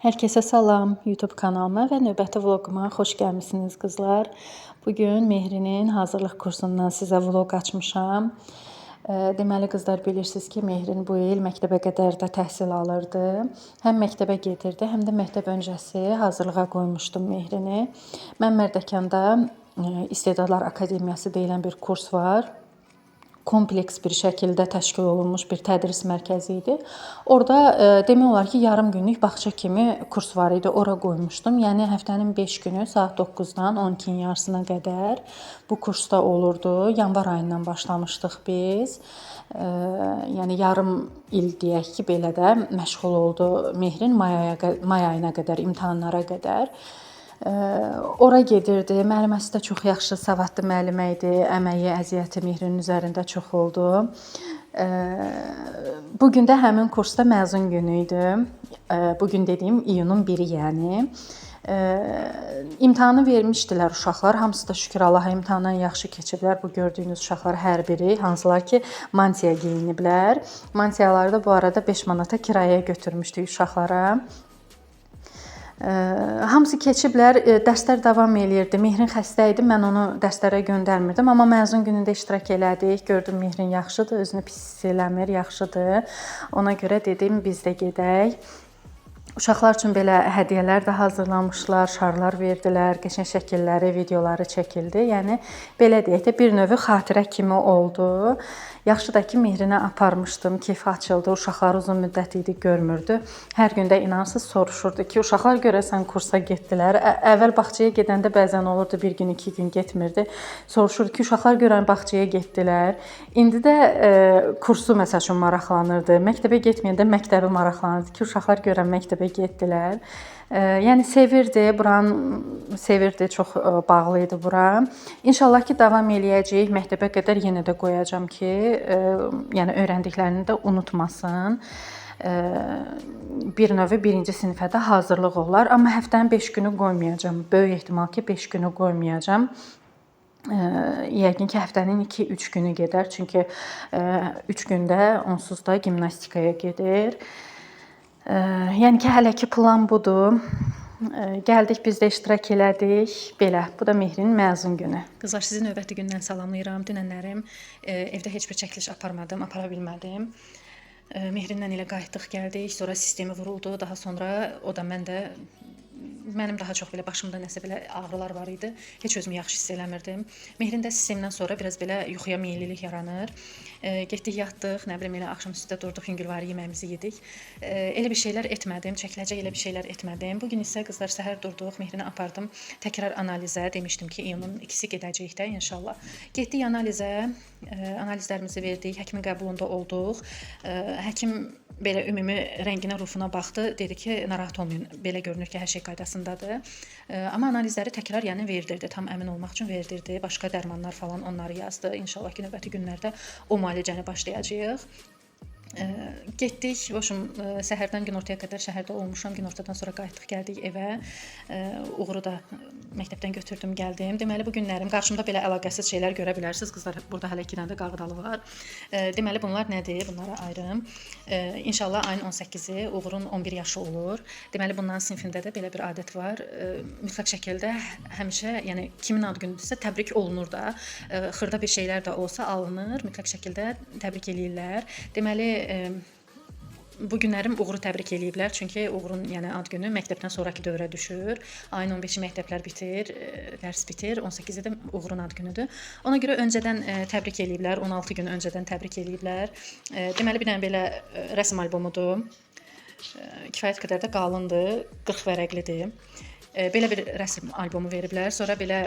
Hər kəsə salam YouTube kanalıma və növbəti vloquma xoş gəlmisiniz qızlar. Bugün Mehrinin hazırlıq kursundan sizə vloq açmışam. Deməli qızlar bilirsiniz ki, Mehrin bu il məktəbə qədər də təhsil alırdı. Həm məktəbə gedirdi, həm də məktəb öncəsi hazırlığa qoymuşdum Mehrini. Mən Mərdəkanda İstedadlar Akademiyası deyilən bir kurs var. Kompleks bir şəkildə təşkil olunmuş bir tədris mərkəzi idi. Orada demək olar ki, yarım günlük bağça kimi kurs var idi. Ora qoymuşdum. Yəni həftənin 5 günü saat 9-dan 12-nin yarısına qədər bu kursda olurdu. Yanvar ayından başlamışdıq biz. Yəni yarım il deyək ki, belə də məşğul oldu Mehrin may ayına qədər, imtahanlara qədər. Ora gedirdi. Müəlliməsi də çox yaxşı, savadlı müəllimə idi. Əməyi, əziyyəti Mehrinin üzərində çox oldu. Bugün də həmin kursda məzun günü idi. Bugün dediyim iyunun 1-i yəni. İmtahanı vermişdilər uşaqlar. Hamısı da şükür Allaha imtahandan yaxşı keçiblər. Bu gördüyünüz uşaqlar hər biri, hansılar ki mantiya geyiniblər. Mantiyaları da bu arada 5 manata kirayəyə götürmüşdük uşaqlara. Hamısı keçiblər, dərslər davam eləyirdi. Mehrin xəstə idi, mən onu dərslərə göndərmirdim. Amma məzun günündə iştirak elədik. Gördüm Mehrin yaxşıdır, özünü pis hiss eləmir, yaxşıdır. Ona görə dedim, biz də gedək. Uşaqlar üçün belə hədiyyələr də hazırlamışlar, şarlar verdilər, qəşəng şəkilləri, videoları çəkildi. Yəni belə deyək də bir növ xatirə kimi oldu. Yaxşı da ki, Mehrinə aparmışdım, keyfi açıldı. Uşaqlar uzun müddət idi görmürdü. Hər gün də inanırsız soruşurdu ki, uşaqlar görəsən kursa getdilər. Əvvəl bağçaya gedəndə bəzən olurdu, bir gün, 2 gün getmirdi. Soruşurdu ki, uşaqlar görən bağçaya getdilər. İndi də kursu məsəl üçün maraqlanırdı. Məktəbə getməyəndə məktəbi maraqlanırdı ki, uşaqlar görən məktəbə getdilər. Yəni sevirdi, buranı sevirdi, çox bağlı idi bura. İnşallah ki, davam eləyəcəyik. Məktəbə qədər yenə də qoyacağam ki, yəni öyrəndiklərini də unutmasın. Bir növ birinci sinifə də hazırlıq olar, amma həftənin 5 günü qoymayacağam. Böyük ehtimal ki, 5 günü qoymayacağam. Yəqin ki, həftənin 2-3 günü gedər, çünki 3 gündə onsuz da gimnastikaya gedir. Yəni ki, hələ ki plan budur. Gəldik, biz də iştirak elədik. Belə, bu da Mehrin məzun günü. Qızlar, sizi növbəti gündən salamlayıram. Dünənlərim evdə heç bir çəkiliş aparmadım, apara bilmədim. Mehrinlə elə qayıtdıq, gəldik. Sonra sistemi vuruldu. Daha sonra o da mənim daha çox belə başımda nəsə belə ağrılar var idi. Heç özümü yaxşı hiss eləmirdim. Mehrin də sistemdən sonra biraz belə yuxuya meyillilik yaranır. Getdik, yatdıq, nə bilim elə axşam üstə durduq, hüngürvari yeməyimizi yedik. Elə bir şeylər etmədim, çəkiləcək elə bir şeylər etmədim. Bugün isə qızlar səhər durduq, Mehrini apardım təkrar analizə. Demişdim ki, iyunun 2-si gedəcəyik də inşallah. Getdik analizə, analizlərimizi verdik, həkimin qəbulunda olduq. Həkim belə ümumi rənginə, rufuna baxdı, dedi ki, narahat olmayın, belə görünür ki, hər şey qaydasındadır. Amma analizləri təkrar yəni verdirdi, tam əmin olmaq üçün verdirdi. Başqa dərmanlar falan onları yazdı. İnşallah ki, növbəti günlərdə o müalicəni başlayacağıq. Getdik, səhərdən günortaya qədər şəhərdə olmuşam. Günortadan sonra qayıtdıq, gəldik evə. Uğuru da məktəbdən götürdüm, gəldim. Deməli, bu günlərim qarşımda belə əlaqəsiz şeylər görə bilərsiniz. Qızlar, burada hələ 2 dənə də qağdalı var. Deməli, bunlar nədir? Bunlara ayrım. İnşallah ayın 18-i Uğurun 11 yaşı olur. Deməli, bunların sinifində də belə bir adət var. Mütləq şəkildə həmişə, yəni kimin ad günüdürsə təbrik olunur da. Xırda bir şeylər də olsa alınır. Mütləq şəkildə təbrik eləyirlər. Deməli, bu günlərim Uğuru təbrik eləyiblər, çünki Uğurun yəni ad günü məktəbdən sonraki dövrə düşür. Ayın 15-i məktəblər bitir, dərs bitir, 18-i də Uğurun ad günüdür. Ona görə öncədən təbrik eləyiblər, 16 gün öncədən təbrik eləyiblər. Deməli, bir dənə belə rəsm albomudur. Kifayət qədər də qalındır, 40 vərəqlidir. Belə bir rəsm albomu veriblər. Sonra belə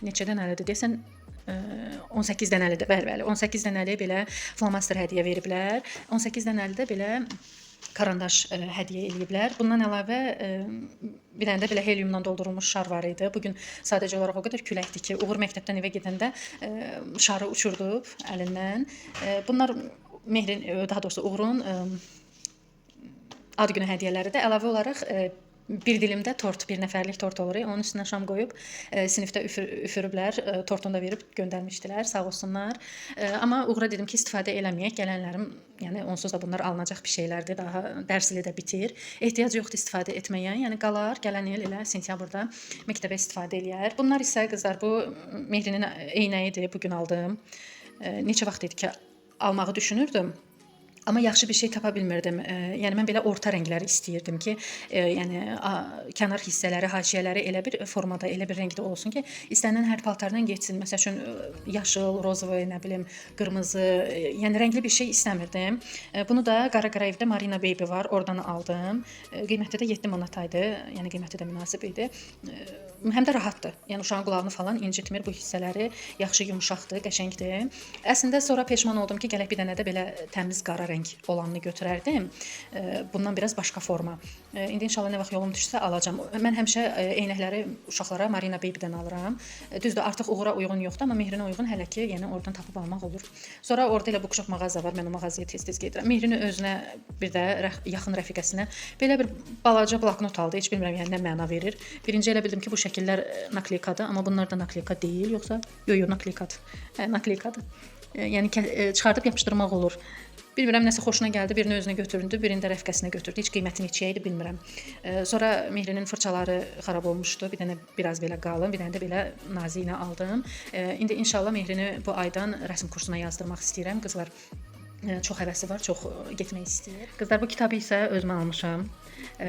neçə dənəlidir deyəsən, 18 dənəlidir, bəli, 18 dənəli belə flomaster hədiyyə veriblər. 18 dənəli də belə karandaş hədiyyə eləyiblər. Bundan əlavə bir dənə də belə heliumdan doldurulmuş şar var idi. Bugün sadəcə olaraq o qədər küləkdir ki, Uğur məktəbdən evə gedəndə şarı uçurdu əlindən. Bunlar Mehrin, daha doğrusu Uğurun ad günü hədiyyələridir. Əlavə olaraq bir dilimdə tort, bir nəfərlik tort olur. Onun üstünə şam qoyub sinifdə üfürüblər, tortunu da verib göndərmişdilər. Sağ olsunlar. Amma uğra dedim ki, istifadə eləməyək. Gələnlərim, yəni onsuz da bunlar alınacaq bir şeylərdir. Daha dərs ili də bitir. Ehtiyac yoxdur istifadə etməyə. Yəni qalar, gələn il elə sentyabrda məktəbə istifadə eləyər. Bunlar isə qızlar bu Mehrinin eynəyidir, bu gün aldığım. Neçə vaxt idi ki, almağı düşünürdüm. Amma yaxşı bir şey tapa bilmirdim. Yəni mən belə orta rəngləri istəyirdim ki, yəni kənar hissələri, haşiyələri elə bir formada, elə bir rəngdə olsun ki, istənilən hər paltardan getsin. Məsəl üçün yaşıl, rozvoy, nə bilim, qırmızı, yəni rəngli bir şey istəmirdim. Bunu da Qara-Qarayevdə Marina Baby var, oradan aldım. Qiyməti də 7 manat idi. Yəni qiyməti də münasib idi. Həm də rahatdır. Yəni uşağın qulağını falan incitmir bu hissələri. Yaxşı yumşaqdır, qəşəngdir. Əslində sonra peşman oldum ki, gələk bir dənə də belə təmiz qara rəng olanını götürərdim. Bundan biraz başqa forma. İndi inşallah nə vaxt yolum düşsə alacağam. Mən həmişə eynəkləri uşaqlara Marina Baby-dən alıram. Düzdür, artıq uğura uyğun yoxdur, amma Mehrinə uyğun hələ ki, yəni oradan tapıb almaq olur. Sonra orada elə bookshop mağaza var. Mən o mağazaya tez-tez gedirəm. Mehrini özünə bir də yaxın rəfiqəsinə belə bir balaca bloknot aldı. Heç bilmirəm yəni nə məna verir. Birinci elə bildim ki, bu şəkillər nakleykadır, amma bunlar da nakleyka deyil, yoxsa yox, nakleykadır. Nakleykadır. Yəni çıxardıb yapışdırmaq olur. Bilmirəm, nəsə xoşuna gəldi, birini özünə götüründü, birini də rəfiqəsinə götürdü. Heç qiyməti neçəyə idi bilmirəm. Sonra Mehrinin fırçaları xarab olmuşdu. Bir dənə biraz belə qalın, bir dənə də belə nazik aldım. İndi inşallah Mehrini bu aydan rəsm kursuna yazdırmaq istəyirəm. Qızlar çox həvəsi var, çox getmək istəyir. Qızlar, bu kitabı isə özümə almışam.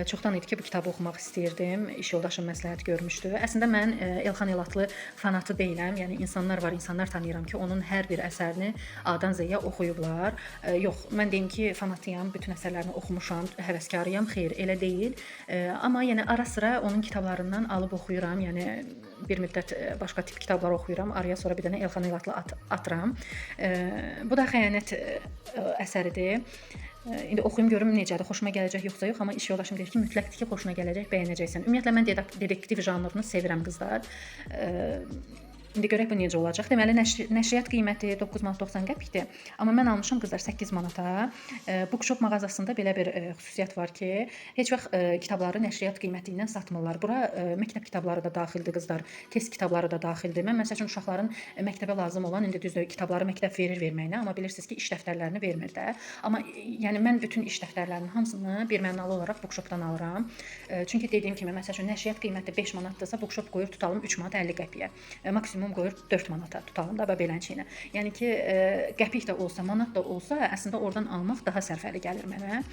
Çoxdan idi ki, bu kitabı oxumaq istəyirdim. İş yoldaşım məsləhət görmüşdü. Əslində mən Elxan Elatlı fanatı deyiləm. Yəni insanlar var, insanlar tanıyıram ki, onun hər bir əsərini A-dan Z-yə oxuyublar. Yox, mən deyim ki, fanatıyam, bütün əsərlərini oxumuşam, həvəskarıyam. Xeyr, elə deyil. Amma yəni ara sıra onun kitablarından alıb oxuyuram. Yəni bir müddət başqa tip kitablar oxuyuram. Araya sonra bir dənə Elxan Elatlı atıram. Bu da xəyanət əsəridir. İndi oxuyum görüm necədir, xoşuma gələcək yoxsa yox, amma iş yoldaşım deyir ki, mütləqdir ki, xoşuna gələcək, bəyənəcəksən. Ümumiyyətlə mən dedektiv janrını sevirəm qızlar. İndi görək bu necə olacaq. Deməli nəşriyyat qiyməti 9 manat 90 qəpikdir. Amma mən almışam qızlar 8 manata. Bookshop mağazasında belə bir xüsusiyyət var ki, heç vaxt kitabları nəşriyyat qiyməti ilə satmırlar. Bura məktəb kitabları da daxildir qızlar, test kitabları da daxildir. Mən məsəl üçün uşaqların məktəbə lazım olan indi düzdür kitabları məktəb verir verməyinə, amma bilirsiniz ki, iş dəftərlərini vermir də. Amma yəni mən bütün iş dəftərlərinin hamısını bir mənalı olaraq bookshopdan alıram. Çünki dediyim kimi məsəl üçün nəşriyyat qiyməti 5 manatdırsa, bookshop qoyur tutalım 3 manat 50 qəpiyə. Maksimum qoyur 4 manata tutalım da belənçiyinə. Yəni ki, qəpik də olsa, manat da olsa, əslində oradan almaq daha sərfəli gəlir mənə.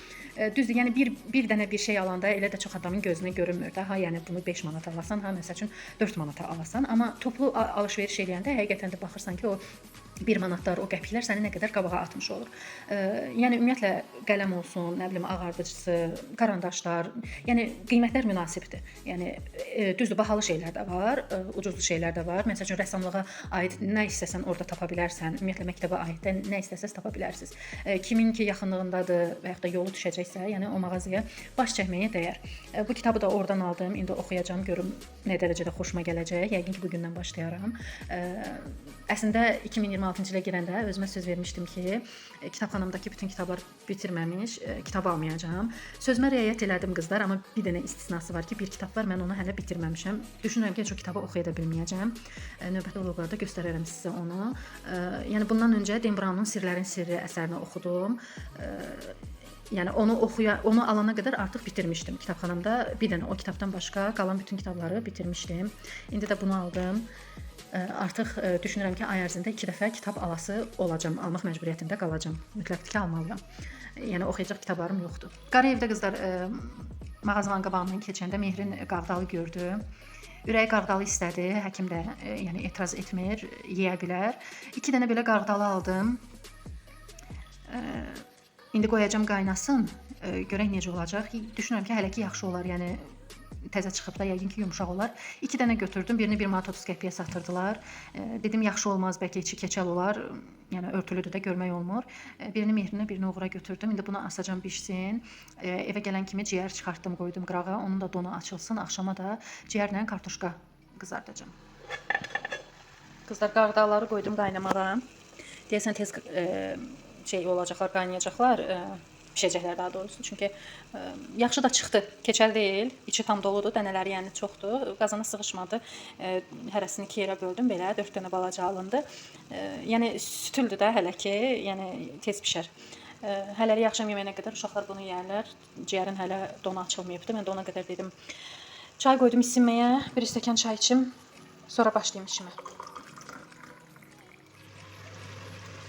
Düzdür, yəni bir dənə bir şey alanda elə də çox adamın gözünə görünmür də. Ha, yəni bunu 5 manata alasan, ha məsəl üçün 4 manata alasan, amma toplu alış-veriş eləyəndə həqiqətən də baxırsan ki, o 1 manatlar, o qəpiklər səni nə qədər qabağa atmış olur. Yəni ümumiyyətlə qələm olsun, nə bilim ağardıcısı, karandaşlar, yəni qiymətlər münasibdir. Yəni düzdür, bahalı şeylər də var, ucuzlu şeylər də var. Məsəl üçün rəssamlığa aid nə istəsən orada tapa bilərsən. Ümumiyyətlə məktəbə aid də nə istəsəz tapa bilərsiniz. Kimin ki yaxınlığındadır və ya da yolu düşəcəksə, yəni o mağazaya baş çəkməyə dəyər. Bu kitabı da oradan aldım. İndi oxuyacağam, görüm nə dərəcədə xoşuma gələcək. Yəqin ki, bu gündən başlayaram. Əslində 2026-cı ilə girəndə özümə söz vermişdim ki, kitabxanamdakı bütün kitablar bitirməmiş, kitab almayacağam. Sözümə riayət elədim qızlar, amma bir dənə istisnası var ki, bir kitab var, mən onu hələ bitirməmişəm. Düşünürəm ki, heç o kitabı oxuya da bilməyəcəm. Növbəti vloqlarda göstərərəm sizə onu. Yəni bundan öncə Dan Brown'un Sirlərin Sirri əsərini oxudum. Yəni onu alana qədər artıq bitirmişdim. Kitabxanamda bir dənə o kitabdan başqa qalan bütün kitabları bitirmişdim. İndi də bunu aldım. Artıq düşünürəm ki, ay ərzində 2 dəfə kitab alası olacağam, almaq məcburiyyətində qalacağam. Mütləqdir ki, almalıyam. Yəni oxuyacaq kitablarım yoxdur. Qarayevdə qızlar mağazanın qabağından keçəndə Mehrin qardalı gördü. Ürəyi qardalı istədi, həkim də yəni etiraz etmir, yeyə bilər. 2 dənə belə qardalı aldım. İndi qoyacağam qaynasın, görək necə olacaq. Düşünürəm ki, hələ ki yaxşı olar, yəni təzə çıxıb da yəqin ki yumşaq olar. 2 dənə götürdüm, birini 1 manat 30 qəpiyə satırdılar. Dedim yaxşı olmaz, bəlkə içi keçəl olar. Yəni örtülüdür də, görmək olmur. Birini Mehrinə, birini Uğura götürdüm. İndi bunu asacam bişsin. Evə gələn kimi ciyər çıxartdım, qoydum qırağa. Onun da donu açılsın. Axşama da ciyərlə kartuşka qızardacağam. Qızlar qardaları qoydum qaynamağa. Deyəsən tez olacaqlar, qaynayacaqlar. bişəcəklər daha doğrusu. Çünki yaxşı da çıxdı. Keçəl deyil. İçi tam doludur, dənələri yəni çoxdur. Qazana sığışmadı. Hərəsini 2 yerə böldüm belə. 4 dənə balaca alındı. Yəni sütüldür də hələ ki, yəni tez bişər. Hələlik axşam yeməyinə qədər uşaqlar bunu yeyərlər. Ciyərin hələ donu açılmayıbdı. Mən də ona qədər dedim. Çay qoydum isinməyə. Bir stəkan çay içim. Sonra başlayım işimə.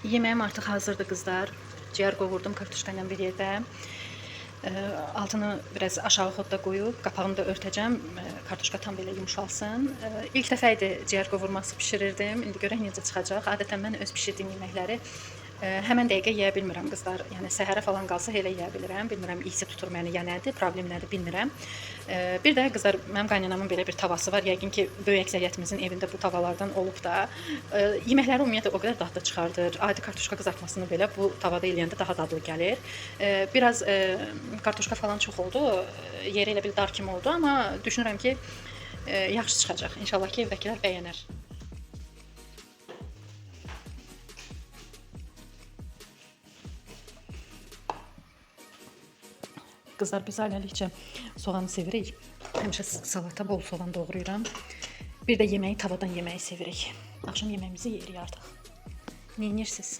Yeməyim artıq hazırdır qızlar. Ciyər qovurdum kartuşka ilə bir yerdə. Altını biraz aşağı xodda qoyub, qapağını da örtəcəm. Kartuşka tam belə yumşalsın. İlk dəfə idi ciyər qovurması bişirirdim. İndi görək necə çıxacaq. Adətən mən öz bişirdiyim yeməkləri həmən dəqiqə yeyə bilmirəm qızlar. Yəni səhərə falan qalsa elə yeyə bilirəm. Bilmirəm isi tutur məni ya nədir, problem nədir bilmirəm. Bir də qızlar mənim qaynanamın belə bir tavası var. Yəqin ki, böyük əksəriyyətimizin evində bu tavalardan olub da. Yeməkləri ümumiyyətlə o qədər dadlı çıxardır. Adi kartuşka qızartmasını belə bu tavada eləyəndə daha dadlı gəlir. Biraz kartuşka falan çox oldu. Yeri elə bil dar kimi oldu, amma düşünürəm ki, yaxşı çıxacaq. İnşallah ki, evdəkilər bəyənər. Qızlar biz ailəlikcə soğanı sevirik. Həmişə salata bol soğan doğrayıram. Bir də yeməyi tavadan yeməyi sevirik. Axşam yeməyimizi yeyirik artıq. Nə edirsiniz?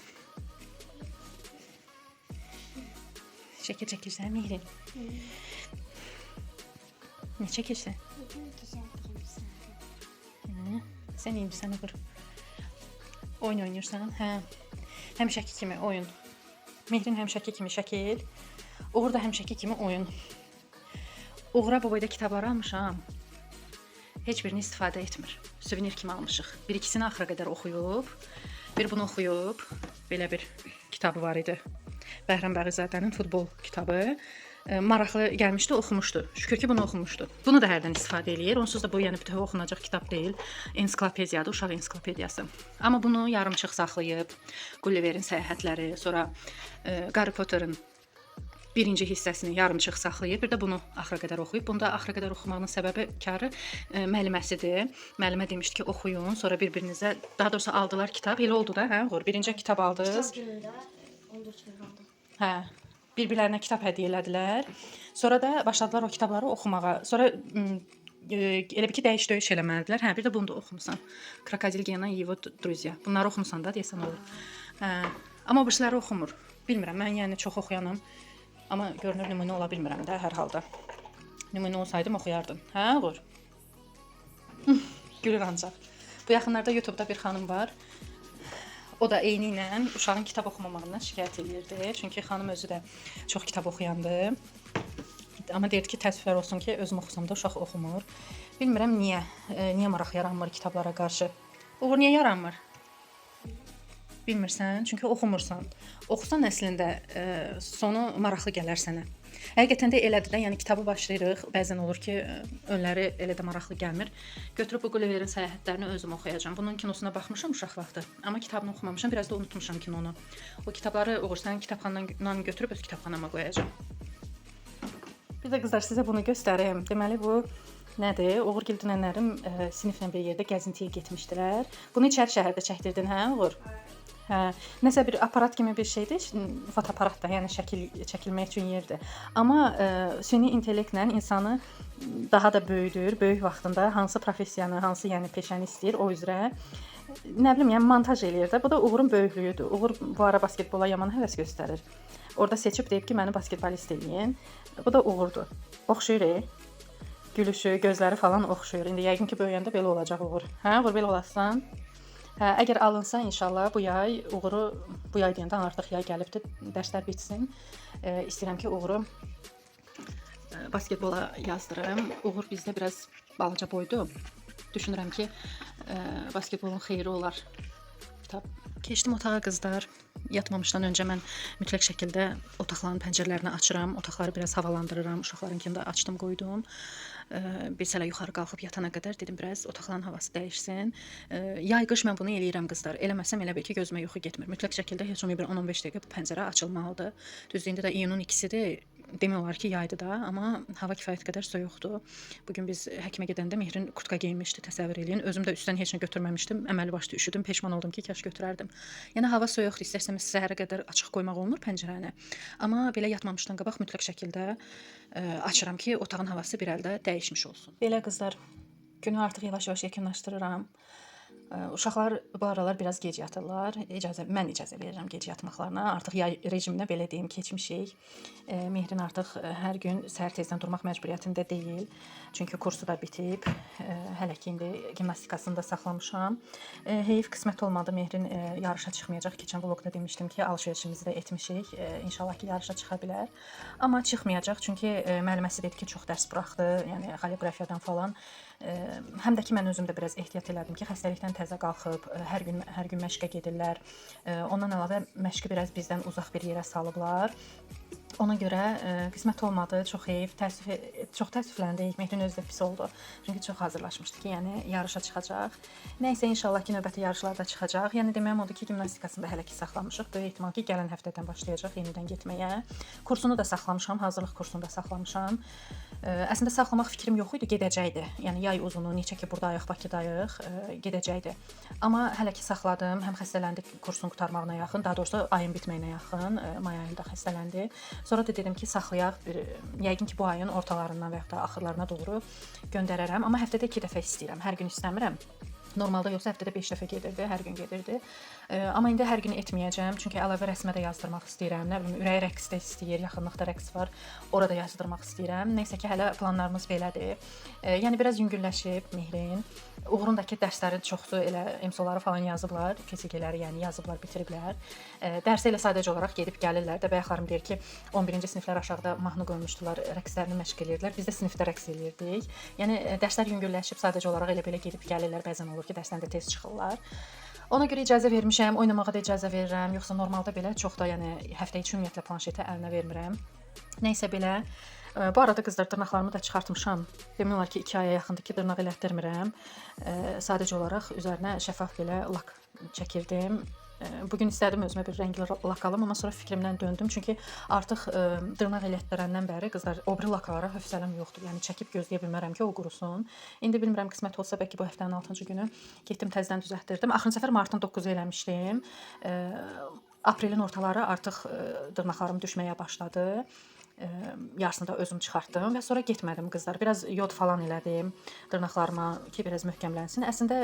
Şəkil çəkirsən Mehrin? Nə çəkirsən? Sən neymişsən oğur? Oyun oynayırsan? Hə. Həmişəki kimi oyun. Mehrin həmişəki kimi şəkil. Uğur da həmişəki kimi oyun. Uğur'a bu boyda kitabları almışam. Heç birini istifadə etmir. Suvenir kimi almışıq. Bir ikisini axıra qədər oxuyub, bir bunu oxuyub. Belə bir kitabı var idi. Bəhram Bəğizadənin futbol kitabı. Maraqlı gəlmişdi, oxumuşdu. Şükür ki, bunu oxumuşdu. Bunu da hərdən istifadə eləyir. Onsuz da bu yəni bütöv oxunacaq kitab deyil. Ensiklopediyadır, uşaq ensiklopediyası. Amma bunu yarımçıq saxlayıb. Gulliverin səyahətləri, sonra Harry Potter'ın birinci hissəsini yarımçıq saxlayıb, bir də bunu axıra qədər oxuyub. Bunda axıra qədər oxumağının səbəbi karı müəlliməsidir. Müəllimə demişdi ki, oxuyun, sonra bir-birinizə, daha doğrusu aldılar kitab. Elə oldu da, hə, Uğur? Birinci kitab aldınız. Kitab günündə 14 gün aldım. Hə, bir-birlərinə kitab hədiyyə elədilər. Sonra da başladılar o kitabları oxumağa. Sonra elə bir ki, dəyiş-döyüş eləməlidirlər. Hə, bir də bunu da oxumusan. Krokodil Gena и его друзья. Bunları oxumusan da, deyəsən olur. Hə, amma bu işləri oxumur. Bilmirəm, mən yəni çox oxuyanam. Amma görünür nümunə ola bilmirəm də hər halda. Nümunə olsaydım oxuyardım. Hə, Uğur? Gülür ancaq. Bu yaxınlarda YouTube'da bir xanım var. O da eyni ilə uşağın kitab oxumamağından şikayət edirdi. Çünki xanım özü də çox kitab oxuyandı. Amma deyirdi ki, təəssüflər olsun ki, özüm oxusam da uşaq oxumur. Bilmirəm niyə. Niyə maraq yaranmır kitablara qarşı. Uğur, niyə yaranmır? Bilmirsən, çünki oxumursan. Oxusan əslində sonu maraqlı gələr sənə. Həqiqətən də elədir də, yəni kitabı başlayırıq. Bəzən olur ki, önləri elə də maraqlı gəlmir. Götürüb bu Gulliverin səyahətlərini özüm oxuyacağam. Bunun kinosuna baxmışam uşaq vaxtı, amma kitabını oxumamışam, biraz da unutmuşam kinonu. O kitabları Uğur sənin kitabxanadan götürüb öz kitabxanama qoyacağam. Bir də qızlar sizə bunu göstərim. Deməli bu nədir? Uğur Gildinənlərim siniflə bir yerdə gəzintiyə getmişdilər. Bunu içəri şəhərdə çəkdirdin, hə Uğur? Hə, nəsə bir aparat kimi bir şeydir, fotoaparat da, yəni şəkil çəkilmək üçün yerdir. Amma süni intellektlə insanı daha da böyüdür, böyük vaxtında hansı professiyanı, hansı yəni peşəni istəyir, o üzrə nə bilim, yəni montaj eləyir də. Bu da Uğurun böyüklüyüdür. Uğur bu ara basketbola yaman həvəs göstərir. Orada seçib deyib ki, məni basketbolist eləyin. Bu da Uğurdur. Oxşuyur, gülüşü, gözləri falan oxşuyur. İndi yəqin ki, böyüyəndə belə olacaq Uğur. Hə, Uğur belə olasan? Hə, əgər alınsa inşallah bu yay Uğuru, bu yay deyəndə artıq yay gəlibdir, dərslər bitsin. İstəyirəm ki, Uğuru basketbola yazdırım. Uğur bizdə biraz balaca boydu. Düşünürəm ki, basketbolun xeyri olar. Kitab. Keçdim otağa qızlar. Yatmamışdan öncə mən mütləq şəkildə otaqların pəncərələrini açıram, otaqları biraz havalandırıram. Uşaqlarınkini də açdım, qoydum. Biz hələ yuxarı qalxıb yatana qədər dedim biraz otaqların havası dəyişsin. Yay qış mən bunu eləyirəm qızlar. Eləməsəm elə bil ki, gözümə yuxu getmir. Mütləq şəkildə heç olmaya bir 10-15 dəqiqə bu pəncərə açılmalıdır. Düzdür, indi də iyunun 2-sidir. demək olar ki, yaydı da, amma hava kifayət qədər soyuqdur. Bu gün biz həkimə gedəndə Mehrin kurtka geyinmişdi, təsəvvür eləyin. Özüm də üstdən heç nə götürməmişdim. Əməlli başlı üşüdüm, peşman oldum ki, kaş götürərdim. Yəni hava soyuqdur, istərsəm səhərə qədər açıq qoymaq olmur pəncərəni. Amma belə yatmamışdan qabaq mütləq şəkildə açıram ki, otağın havası bir əldə dəyişmiş olsun. Belə qızlar, günü artıq yavaş-yavaş yekunlaşdırıram. Uşaqlar bu aralar biraz gec yatırlar. Mən icazə verirəm gec yatmaqlarına. Artıq yay rejiminə belə deyim keçmişik. Mehrin artıq hər gün səhər tezdən durmaq məcburiyyətində deyil. Çünki kursu da bitib. Hələ ki indi gimnastikasını da saxlamışam. Heyif qismət olmadı. Mehrin yarışa çıxmayacaq. Keçən vloqda demişdim ki, alış-verişimizi də etmişik. İnşallah ki yarışa çıxa bilər. Amma çıxmayacaq çünki müəlliməsi dedi ki, çox dərs buraxdı. Yəni xoreografiyadan falan. Həm də ki mən özüm də biraz ehtiyat elədim ki, xəstəlikdən təzə qalxıb, hər gün məşqə gedirlər. Ondan əlavə məşqi biraz bizdən uzaq bir yerə salıblar. Ona görə qismət olmadı, çox heyif, çox təəssüfləndik. Mehrin özü də pis oldu. Çünki çox hazırlaşmışdı ki, yəni yarışa çıxacaq. Nəysə inşallah ki növbəti yarışlarda çıxacaq. Yəni deməyim odur ki, gimnastikasını da hələ ki saxlamışıq. Böyük ehtimal ki, gələn həftədən başlayacaq yenidən getməyə. Kursunu da saxlamışam, hazırlıq kursunu da saxlamışam. Əslində saxlamaq fikrim yox idi, gedəcəkdi. Yəni yay uzunu, neçə ki buradayıq, Bakıdayıq, gedəcəkdi. Amma hələ ki saxladım. Həm xəstələndi kursun qurtarmağına yaxın, daha doğrusu ayın bitməyinə yaxın, may ayında xəstələndi. Sonra da dedim ki, saxlayaq, yəqin ki bu ayın ortalarından və ya da axırlarına doğru göndərərəm. Amma həftədə 2 dəfə istəyirəm, hər gün istəmirəm. Normalda yoxsa həftədə 5 dəfə gedirdi, hər gün gedirdi. Amma indi hər gün etməyəcəm, çünki əlavə rəsmə də yazdırmaq istəyirəm. Nə bilim, ürəyi rəqs də istəyir, yaxınlıqda rəqs var, orada yazdırmaq istəyirəm. Nəysə ki, hələ planlarımız belədir. Yəni biraz yüngülləşib Mehrin. Uğurundakı dərslərin çoxsu elə EMSO-ları falan yazıblar, fizikləri, yəni yazıblar, bitiriblər. Dərsə elə sadəcə olaraq gedib gəlirlər də. Bayaqlarım deyir ki, 11-ci siniflər aşağıda mahnı qoymuşdular, rəqslərini məşq edirdilər. Biz də sinifdə rəqs edirdik. Yəni dərslər yüngülləşib, sadəcə olaraq elə belə gedib gəlirlər, bəzən olur ki, dərsdən də tez çıxırlar. Ona görə icazə vermişəm, oynamağa da icazə verirəm. Yoxsa normalda belə çox da, yəni həftə içi ümumiyyətlə planşeti əlinə vermirəm. Nəysə belə. Bu arada qızlar, dırnaqlarımı da çıxartmışam. Demək olar ki, 2 aya yaxındır ki, dırnaq elətdirmirəm. Sadəcə olaraq üzərinə şəffaf belə lak çəkirdim. Bugün istədim özümə bir rəngli lak alım, amma sonra fikrimdən döndüm. Çünki artıq dırnaq elətdirəndən bəri qızlar, o biri lakalara hövsələm yoxdur. Yəni çəkib gözləyə bilmərəm ki, o qurusun. İndi bilmirəm, qismət olsa bəlkə bu həftənin 6-cı günü getdim təzədən düzəltdirdim. Axırıncı səfər martın 9-u eləmişdim. Aprelin ortaları artıq dırnaqlarım düşməyə başladı. Yarısını da özüm çıxartdım və sonra getmədim qızlar. Biraz yod falan elədim dırnaqlarıma ki, biraz möhkəmlənsin. Əslində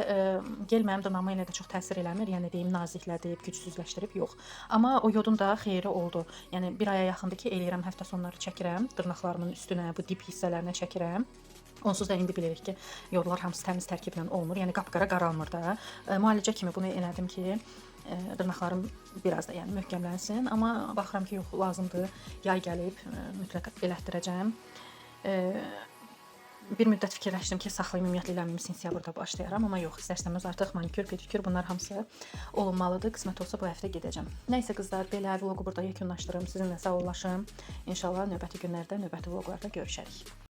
gel mənim dırnağıma yenə də çox təsir eləmir. Yəni deyim naziklədib, gücsüzləşdirib yox. Amma o yodun da xeyri oldu. Yəni bir aya yaxındır ki, eləyirəm, həftə sonları çəkirəm. Dırnaqlarımın üstünə, bu dip hissələrinə çəkirəm. Onsuz da indi bilirik ki, yodlar hamısı təmiz tərkiblə olmur. Yəni qapqara qaralmır da. Müalicə kimi bunu elədim ki, dırnaqlarım biraz da yəni möhkəmlənsin. Amma baxıram ki, yox, lazımdır. Yay gəlib, mütləq elətdirəcəm. Bir müddət fikirləşdim ki, saxlayım, ümumiyyətlə eləməyim, sentyabrda başlayaram. Amma yox, istərsəmiz artıq manikür, pedikür bunlar hamısı olunmalıdır. Qismət olsa bu həftə gedəcəm. Nəysə qızlar, belə vloqu burada yekunlaşdırım. Sizinlə sağollaşım. İnşallah növbəti günlərdə, növbəti vloqlarda görüşərik.